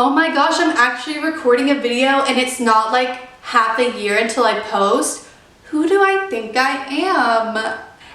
Oh my gosh, I'm actually recording a video and it's not like half a year until I post. Who do I think I am?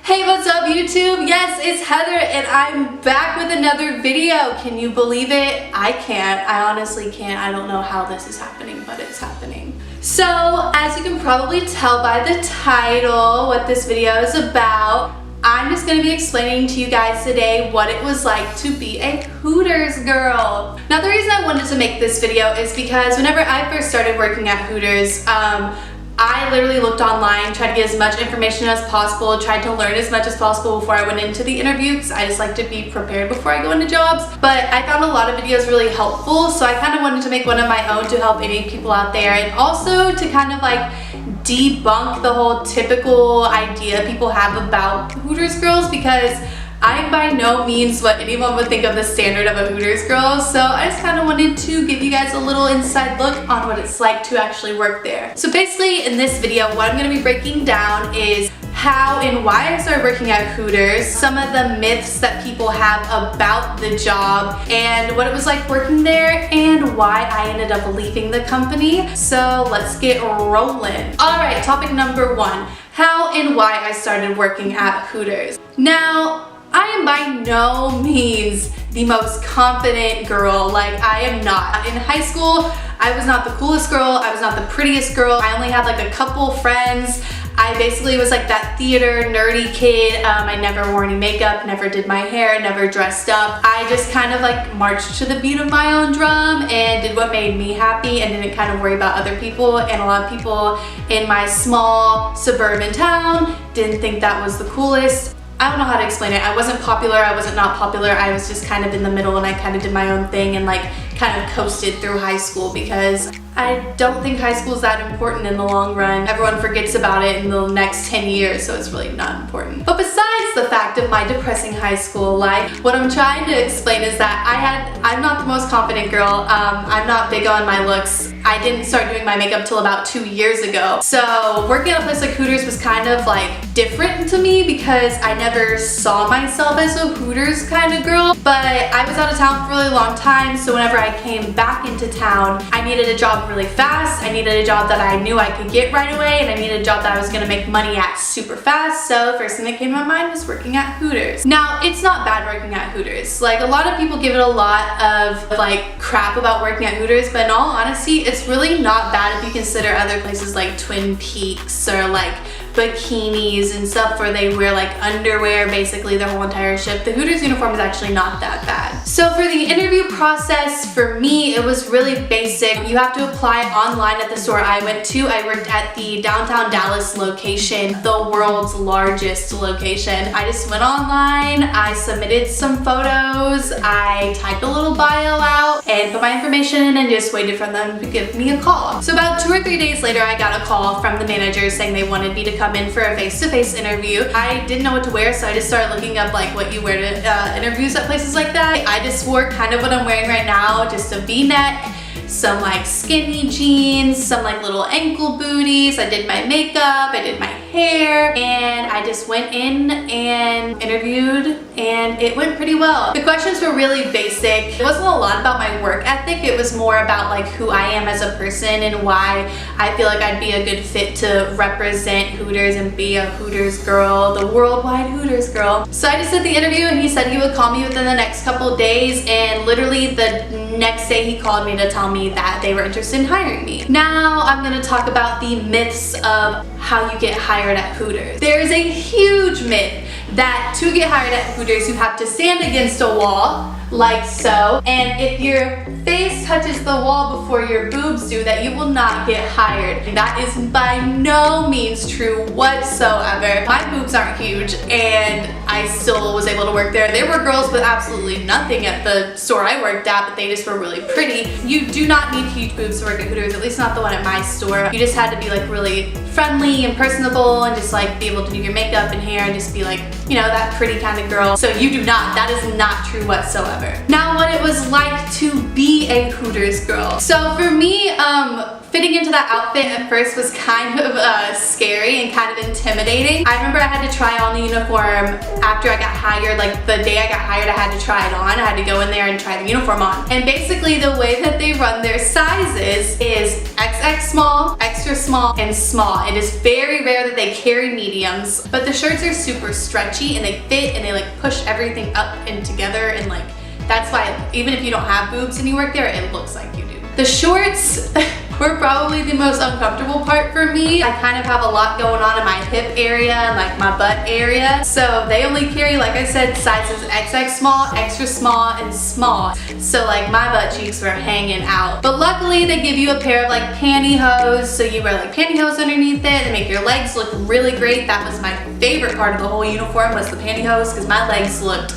Hey, what's up YouTube? Yes, it's Heather and I'm back with another video. Can you believe it? I can't. I honestly can't. I don't know how this is happening, but it's happening. So, as you can probably tell by the title what this video is about, I'm just going to be explaining to you guys today what it was like to be a Hooters girl. Now, the reason I wanted to make this video is because whenever I first started working at Hooters, I literally looked online, tried to get as much information as possible, tried to learn as much as possible before I went into the interview because I just like to be prepared before I go into jobs. But I found a lot of videos really helpful, so I kind of wanted to make one of my own to help any people out there, and also to kind of like debunk the whole typical idea people have about Hooters girls, because I'm by no means what anyone would think of the standard of a Hooters girl, so I just kind of wanted to give you guys a little inside look on what it's like to actually work there. So basically in this video, what I'm going to be breaking down is how and why I started working at Hooters, some of the myths that people have about the job, and what it was like working there, and why I ended up leaving the company. So let's get rolling. Alright, topic number one, how and why I started working at Hooters. Now, I am by no means the most confident girl, like I am not. In high school, I was not the coolest girl, I was not the prettiest girl, I only had like a couple friends. I basically was like that theater nerdy kid. I never wore any makeup, never did my hair, never dressed up. I just kind of like marched to the beat of my own drum and did what made me happy and didn't kind of worry about other people. And a lot of people in my small suburban town didn't think that was the coolest. I don't know how to explain it. I wasn't popular, I wasn't not popular, I was just kind of in the middle, and I kind of did my own thing and like kind of coasted through high school because I don't think high school is that important in the long run. Everyone forgets about it in the next 10 years, so it's really not important. But besides the fact of my depressing high school life, what I'm trying to explain is that I'm not the most confident girl. I'm not big on my looks. I didn't start doing my makeup till about 2 years ago. So working at a place like Hooters was kind of like different to me because I never saw myself as a Hooters kind of girl. But I was out of town for a really long time, so whenever I came back into town, I needed a job really fast. I needed a job that I knew I could get right away, and I needed a job that I was gonna make money at super fast. So the first thing that came to my mind was working at Hooters. Now, it's not bad working at Hooters. Like, a lot of people give it a lot of like crap about working at Hooters, but in all honesty, it's really not bad if you consider other places like Twin Peaks or like bikinis and stuff where they wear like underwear basically their whole entire shift. The Hooters uniform is actually not that bad. So for the interview process, for me, it was really basic. You have to apply online at the store I went to. I worked at the downtown Dallas location, the world's largest location. I just went online, I submitted some photos, I typed a little bio out and put my information in and just waited for them to give me a call. So about 2 or 3 days later, I got a call from the manager saying they wanted me to come in for a face-to-face interview. I didn't know what to wear, so I just started looking up like what you wear to interviews at places like that. I just wore kind of what I'm wearing right now, just a v-neck, some like skinny jeans, some like little ankle booties. I did my makeup, I did my hair, and I just went in and interviewed, and it went pretty well. The questions were really basic. It wasn't a lot about my work ethic, it was more about like who I am as a person and why I feel like I'd be a good fit to represent Hooters and be a Hooters girl, the worldwide Hooters girl. So I just did the interview and he said he would call me within the next couple days, and literally the next day he called me to tell me that they were interested in hiring me. Now I'm going to talk about the myths of how you get hired at Hooters. There is a huge myth that to get hired at Hooters you have to stand against a wall like so, and if your face touches the wall before your boobs do, that you will not get hired. That is by no means true whatsoever. My boobs aren't huge and I still was able to work there. There were girls with absolutely nothing at the store I worked at, but they just were really pretty. You do not need huge boobs to work at Hooters, at least not the one at my store. You just had to be like really friendly and personable and just like be able to do your makeup and hair and just be like, you know, that pretty kind of girl. So you do not. That is not true whatsoever. Now, what it was like to be a Hooters girl. So for me, fitting into that outfit at first was kind of scary and kind of intimidating. I remember I had to try on the uniform after I got hired. Like the day I got hired, I had to try it on. I had to go in there and try the uniform on. And basically the way that they run their sizes is XX small, extra small, and small. It is very rare that they carry mediums, but the shirts are super stretchy and they fit and they like push everything up and together, and like that's why even if you don't have boobs and you work there, it looks like you do. The shorts were probably the most uncomfortable part for me. I kind of have a lot going on in my hip area and like my butt area. So they only carry, like I said, sizes XX small, extra small, and small. So like my butt cheeks were hanging out. But luckily they give you a pair of like pantyhose. So you wear like pantyhose underneath it and make your legs look really great. That was my favorite part of the whole uniform, was the pantyhose, because my legs looked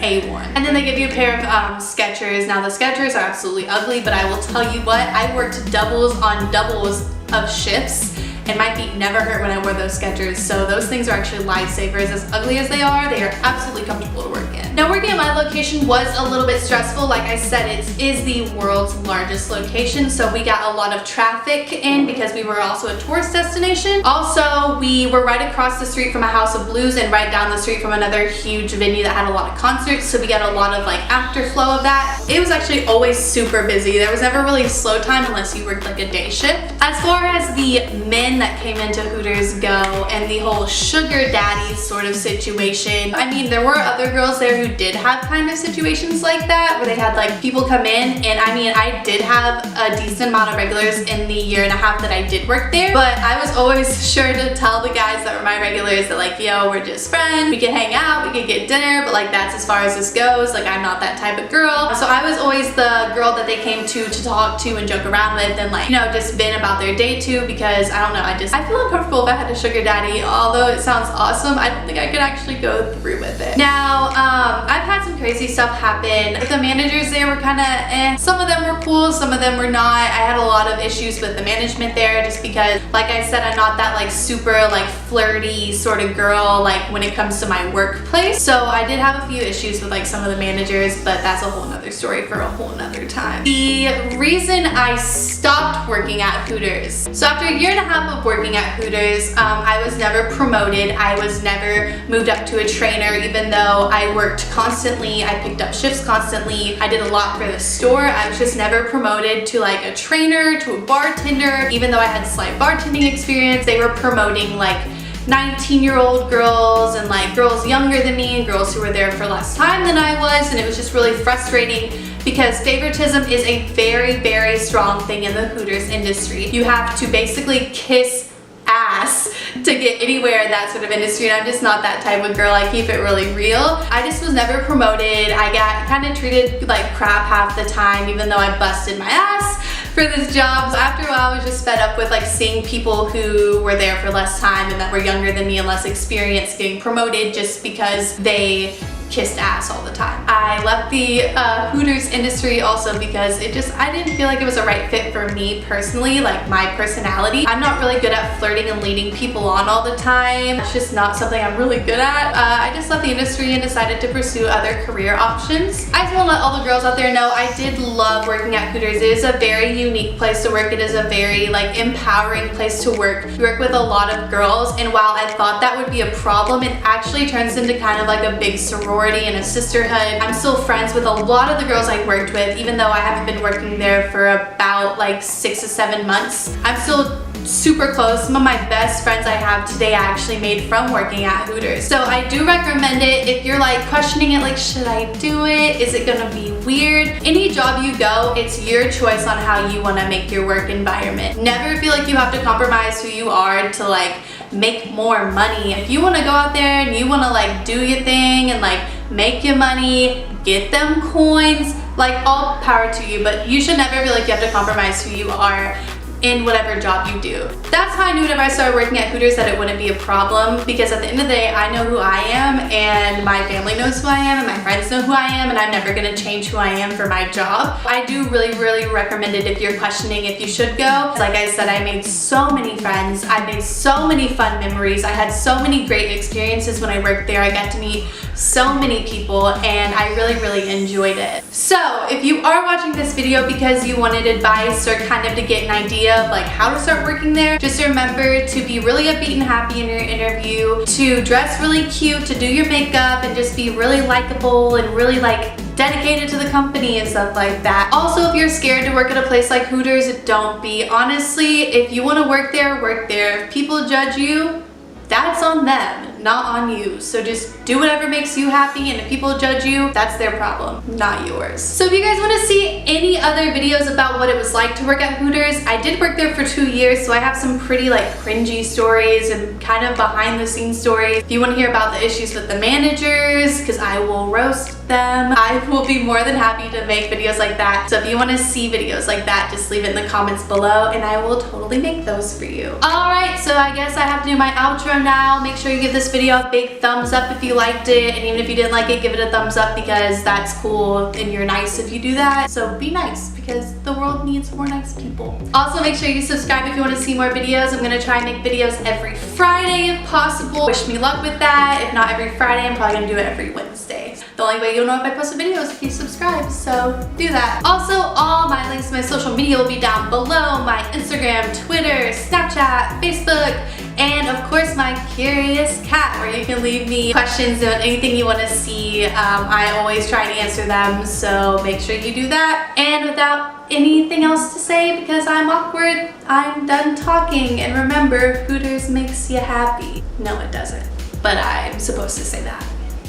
A1. And then they give you a pair of Skechers. Now the Skechers are absolutely ugly, but I will tell you what, I worked doubles on doubles of shifts and my feet never hurt when I wore those Skechers. So those things are actually lifesavers. As ugly as they are absolutely comfortable to work in. Now working at my location was a little bit stressful. Like I said, it is the world's largest location, so we got a lot of traffic in because we were also a tourist destination. Also, we were right across the street from a House of Blues and right down the street from another huge venue that had a lot of concerts, so we got a lot of like afterflow of that. It was actually always super busy. There was never really slow time unless you worked like a day shift. As far as the men that came into Hooters go and the whole sugar daddy sort of situation, I mean, there were other girls there who did have kind of situations like that where they had like people come in, and I mean, I did have a decent amount of regulars in the year and a half that I did work there, but I was always sure to tell the guys that were my regulars that like, yo, we're just friends, we can hang out, we can get dinner, but like that's as far as this goes. Like I'm not that type of girl. So I was always the girl that they came to talk to and joke around with and like, you know, just vent about their day to, because I don't know, I feel uncomfortable if I had a sugar daddy. Although it sounds awesome, I don't think I could actually go through with it. Now, I've had some crazy stuff happen. The managers there were kind of eh. Some of them were cool, some of them were not. I had a lot of issues with the management there just because, like I said, I'm not that like super like flirty sort of girl like when it comes to my workplace. So I did have a few issues with like some of the managers, but that's a whole nother story for a whole nother time. The reason I stopped working at Hooters. So after a year and a half of working at Hooters, I was never promoted. I was never moved up to a trainer, even though I worked constantly. I picked up shifts constantly. I did a lot for the store. I was just never promoted to like a trainer, to a bartender. Even though I had slight bartending experience, they were promoting like 19-year-old girls and like girls younger than me and girls who were there for less time than I was, and it was just really frustrating because favoritism is a very, very strong thing in the Hooters industry. You have to basically kiss ass to get anywhere in that sort of industry, and I'm just not that type of girl. I keep it really real. I just was never promoted. I got kind of treated like crap half the time, even though I busted my ass for this job. So after a while, I was just fed up with like seeing people who were there for less time and that were younger than me and less experienced getting promoted just because they kissed ass all the time. I left the Hooters industry also because I didn't feel like it was a right fit for me personally, like my personality. I'm not really good at flirting and leading people on all the time. It's just not something I'm really good at. I just left the industry and decided to pursue other career options. I just want to let all the girls out there know I did love working at Hooters. It is a very unique place to work. It is a very like empowering place to work. You work with a lot of girls, and while I thought that would be a problem, it actually turns into kind of like a big sorority and a sisterhood. I'm still friends with a lot of the girls I worked with, even though I haven't been working there for about like 6 to 7 months. I'm still super close. Some of my best friends I have today I actually made from working at Hooters. So I do recommend it if you're like questioning it, like should I do it? Is it gonna be weird? Any job you go, it's your choice on how you wanna make your work environment. Never feel like you have to compromise who you are to like make more money. If you wanna go out there and you wanna like do your thing and like make your money, get them coins, like all power to you, but you should never feel like you have to compromise who you are in whatever job you do. That's how I knew whenever I started working at Hooters that it wouldn't be a problem, because at the end of the day, I know who I am and my family knows who I am and my friends know who I am, and I'm never gonna change who I am for my job. I do really, really recommend it if you're questioning if you should go. Like I said, I made so many friends. I made so many fun memories. I had so many great experiences when I worked there. I got to meet so many people and I really, really enjoyed it. So if you are watching this video because you wanted advice or kind of to get an idea of like how to start working there, just remember to be really upbeat and happy in your interview, to dress really cute, to do your makeup, and just be really likable and really like dedicated to the company and stuff like that. Also, if you're scared to work at a place like Hooters, don't be. Honestly, if you want to work there, work there. If people judge you, that's on them, not on you. So just do whatever makes you happy, and if people judge you, that's their problem, not yours. So if you guys want to see any other videos about what it was like to work at Hooters, I did work there for 2 years, so I have some pretty like cringy stories and kind of behind the scenes stories. If you want to hear about the issues with the managers, because I will roast them, I will be more than happy to make videos like that. So if you want to see videos like that, just leave it in the comments below and I will totally make those for you. Alright, so I guess I have to do my outro now. Make sure you give this video a big thumbs up if you liked it, and even if you didn't like it, give it a thumbs up because that's cool and you're nice if you do that. So be nice because the world needs more nice people. Also, make sure you subscribe if you want to see more videos. I'm gonna try and make videos every Friday if possible. Wish me luck with that. If not every Friday, I'm probably gonna do it every Wednesday. The only way you'll know if I post a video is if you subscribe, so do that. Also, all my links to my social media will be down below. My Instagram, Twitter, Snapchat, Facebook, and of course my curious cat, where you can leave me questions on anything you want to see. I always try to answer them, so make sure you do that. And without anything else to say, because I'm awkward, I'm done talking. And remember, Hooters makes you happy. No, it doesn't, but I'm supposed to say that.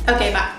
Okay, bye.